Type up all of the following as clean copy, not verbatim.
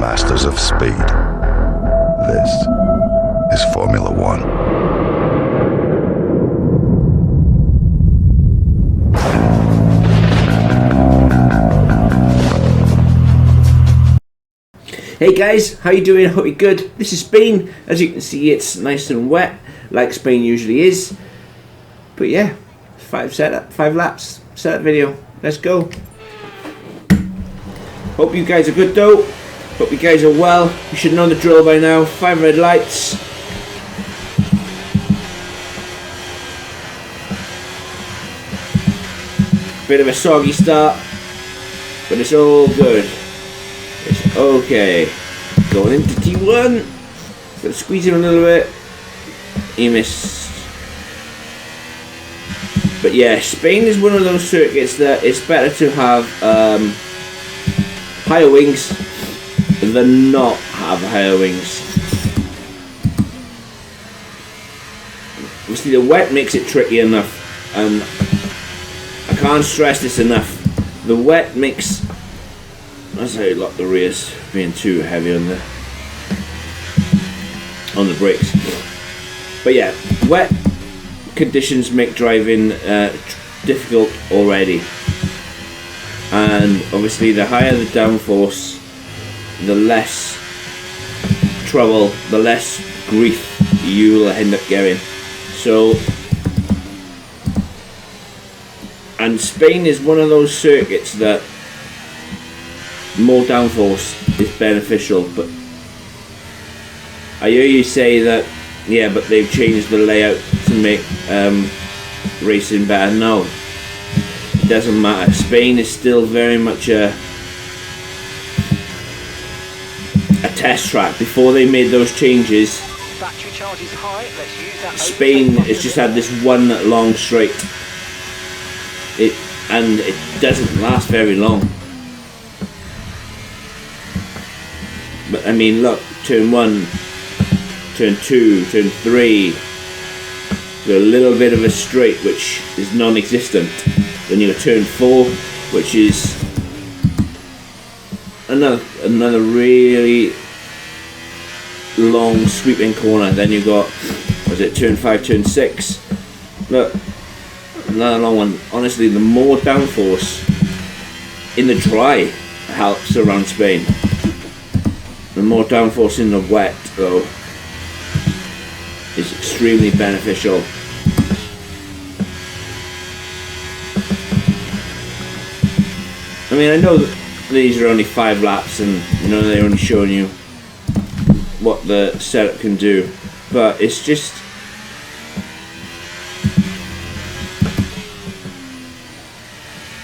masters of speed. This is Formula One. Hey guys, how you doing? Hope you're good. This is Spain. As you can see, it's nice and wet, like Spain usually is. But yeah, 5 laps setup video. Let's go. Hope you guys are good though. Hope you guys are well. You should know the drill by now. 5 red lights. Bit of a soggy start, but it's all good. It's okay. Going into T1. Gotta squeeze him a little bit. He missed. But yeah, Spain is one of those circuits that it's better to have higher wings than not have higher wings. Obviously the wet makes it tricky enough, and I can't stress this enough. The wet makes, that's how you lock the rears, being too heavy on the brakes. But yeah, wet conditions make driving difficult already, and obviously the higher the downforce, the less trouble, the less grief you will end up getting. So, and Spain is one of those circuits that more downforce is beneficial, but I hear you say that, yeah, but they've changed the layout to make racing better. No, it doesn't matter. Spain is still very much a test track. Before they made those changes, battery charge is high. Let's use that. Spain has just had this one long straight. And it doesn't last very long. But I mean, look, turn 1, turn 2, turn 3, got a little bit of a straight which is non-existent. Then you got turn 4, which is another really long sweeping corner. Then you got, was it turn 5, turn 6? Look, another long one. Honestly, the more downforce in the dry helps around Spain. The more downforce in the wet, though, is extremely beneficial. I mean, I know that these are only 5 laps, and you know they're only showing you what the setup can do, but it's just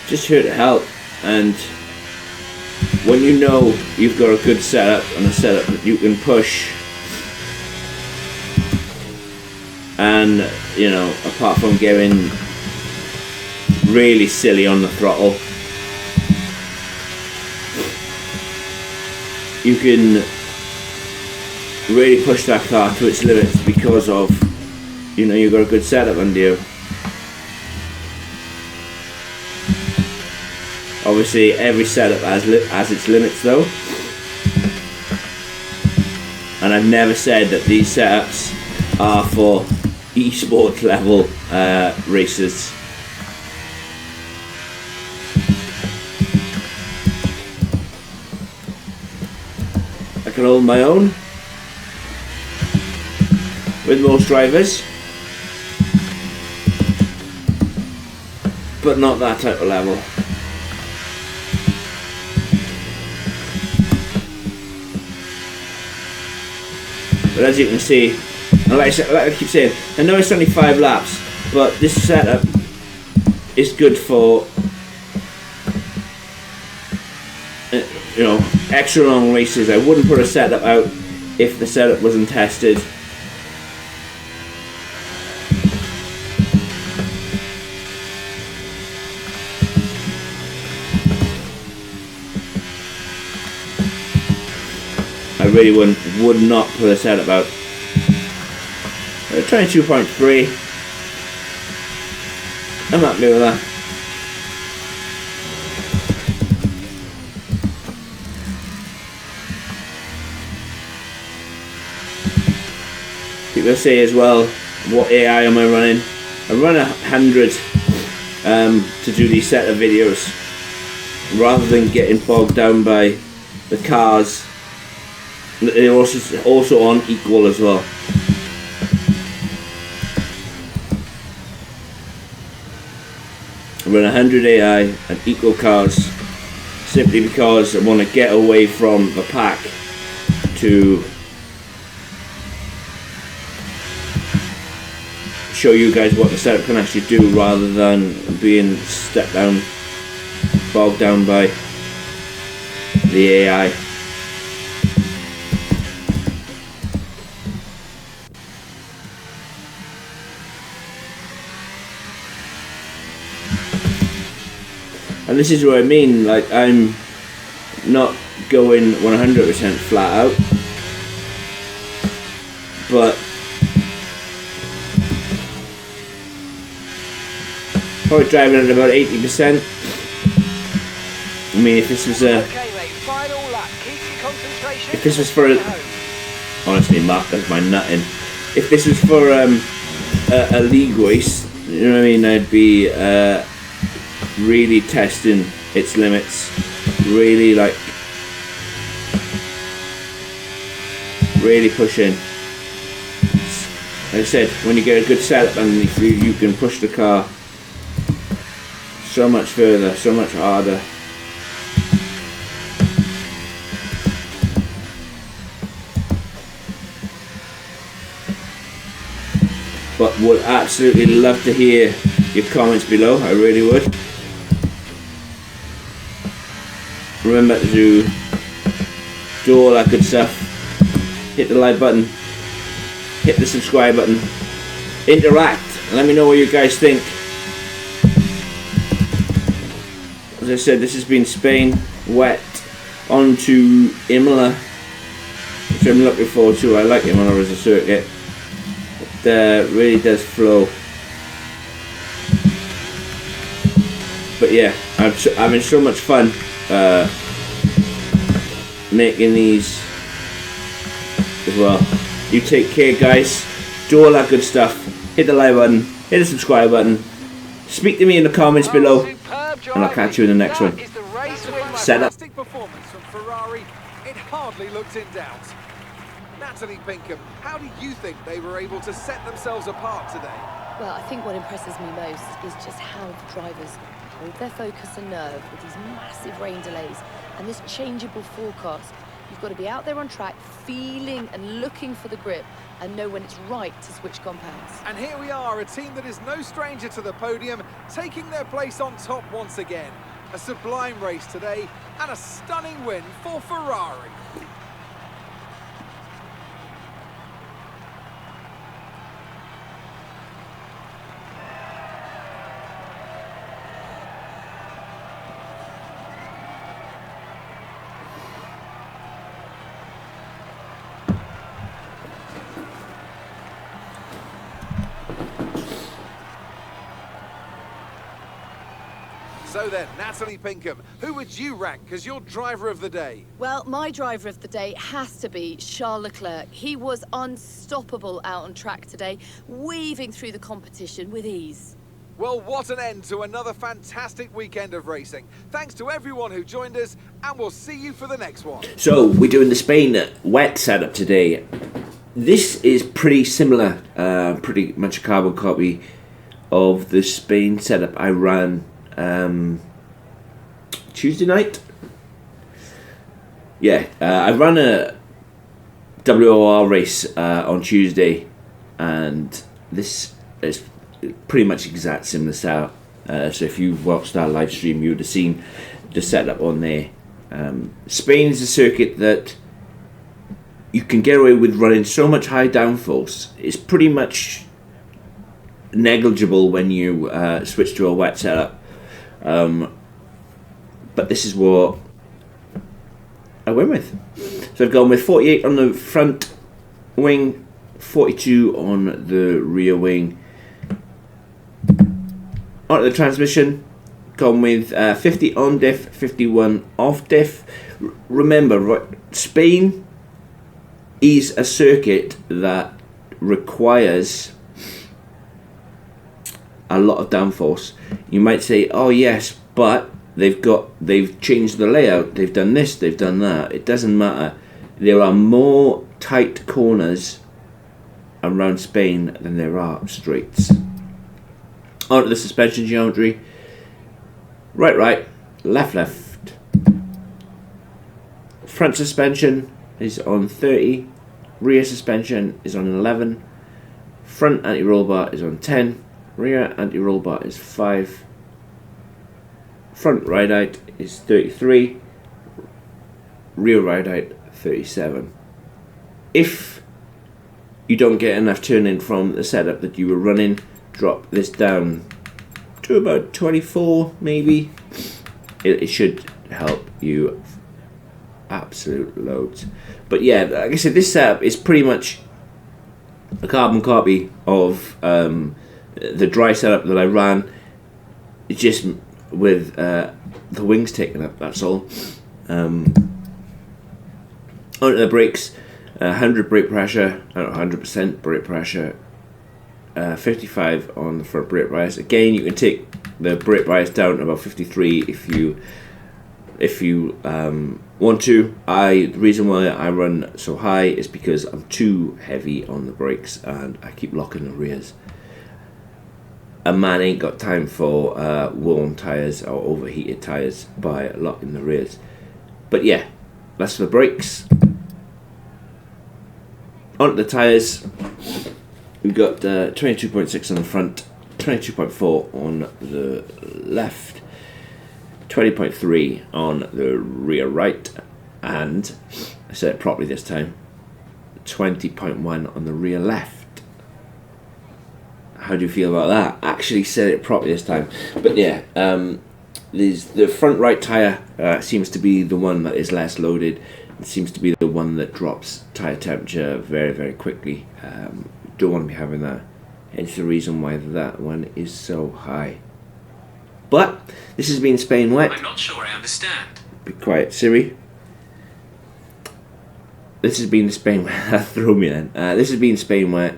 here to help. And when you know you've got a good setup and a setup that you can push, and you know, apart from getting really silly on the throttle, you can really push that car to its limits because of, you know, you've got a good setup under you. Obviously, every setup has its limits, though, and I've never said that these setups are for esports level racers. I can hold my own with most drivers, but not that type of level. But as you can see, and like I keep saying, I know it's only 5 laps, but this setup is good for, you know, extra long races. I wouldn't put a setup out if the setup wasn't tested. I really would not put a setup out. 22.3. I'm happy with that. people say as well, what AI am I running? I run 100 to do these set of videos, rather than getting bogged down by the cars. They're also on equal as well. I run 100 AI and equal cars, simply because I want to get away from the pack to show you guys what the setup can actually do, rather than being bogged down by the AI. And this is what I mean, like, I'm not going 100% flat out, but probably driving at about 80%. I mean, if this was for honestly, Mark, that's my nutting. If this was for a league race, you know what I mean, I'd be really testing its limits, really pushing. Like I said, when you get a good setup underneath you, you can push the car so much further, so much harder. But would absolutely love to hear your comments below, I really would. Remember to do all that good stuff. Hit the like button, hit the subscribe button, interact, and let me know what you guys think. As I said, this has been Spain, Wet, on to Imola, which I'm looking forward to. I like Imola as a circuit. It really does flow. But yeah, I'm having so much fun making these as well. You take care, guys. Do all that good stuff. Hit the like button, hit the subscribe button. Speak to me in the comments below, and I'll catch you in the next one. Set up. Fantastic performance from Ferrari. It hardly looked in doubt. Natalie Pinkham, how do you think they were able to set themselves apart today? Well, I think what impresses me most is just how the drivers hold their focus and nerve with these massive rain delays and this changeable forecast. You've got to be out there on track, feeling and looking for the grip, and know when it's right to switch compounds. And here we are, a team that is no stranger to the podium, taking their place on top once again. A sublime race today, and a stunning win for Ferrari. So then, Natalie Pinkham, who would you rank as your driver of the day? Well, my driver of the day has to be Charles Leclerc. He was unstoppable out on track today, weaving through the competition with ease. Well, what an end to another fantastic weekend of racing. Thanks to everyone who joined us, and we'll see you for the next one. So, we're doing the Spain Wet setup today. This is pretty similar, pretty much a carbon copy of the Spain setup I ran Tuesday night. Yeah, I ran a WOR race on Tuesday, and this is pretty much exact similar style. So if you've watched our live stream, you would have seen the setup on there. Spain is a circuit that you can get away with running so much high downforce. It's pretty much negligible when you switch to a wet setup. But this is what I went with. So I've gone with 48 on the front wing, 42 on the rear wing. On the transmission, gone with 50 on diff, 51 off diff. Remember, right, Spain is a circuit that requires a lot of downforce. You might say, oh yes, but they've changed the layout, they've done this, they've done that. It doesn't matter. There are more tight corners around Spain than there are straights. Onto the suspension geometry. Right, left. Front suspension is on 30, rear suspension is on 11, front anti-roll bar is on 10, rear anti-roll bar is 5, front ride height is 33, rear ride height 37. If you don't get enough turning from the setup that you were running, drop this down to about 24 maybe. It should help you absolute loads. But yeah, like I said, this setup is pretty much a carbon copy of the dry setup that I ran, just with the wings taken up, that's all. Onto the brakes, 100 brake pressure, 100% brake pressure, 55 on the front brake bias. Again, you can take the brake bias down to about 53 if you want to. The reason why I run so high is because I'm too heavy on the brakes and I keep locking the rears. A man ain't got time for worn tyres or overheated tyres by locking the rears. But yeah, that's for the brakes. On the tyres, we've got 22.6 on the front, 22.4 on the left, 20.3 on the rear right, and I said it properly this time, 20.1 on the rear left. How do you feel about that? Actually said it properly this time. But yeah, the front right tyre seems to be the one that is less loaded. It seems to be the one that drops tyre temperature very, very quickly. Don't want to be having that. Hence the reason why that one is so high. But this has been Spain Wet. I'm not sure I understand. Be quiet, Siri. This has been Spain Wet. Throw me in. This has been Spain Wet.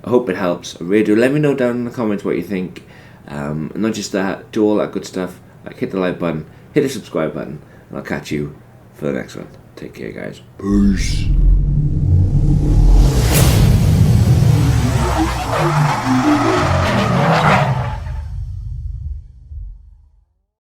I hope it helps. I really do. Let me know down in the comments what you think. Not just that, do all that good stuff. Like hit the like button, hit the subscribe button, and I'll catch you for the next one. Take care, guys. Peace.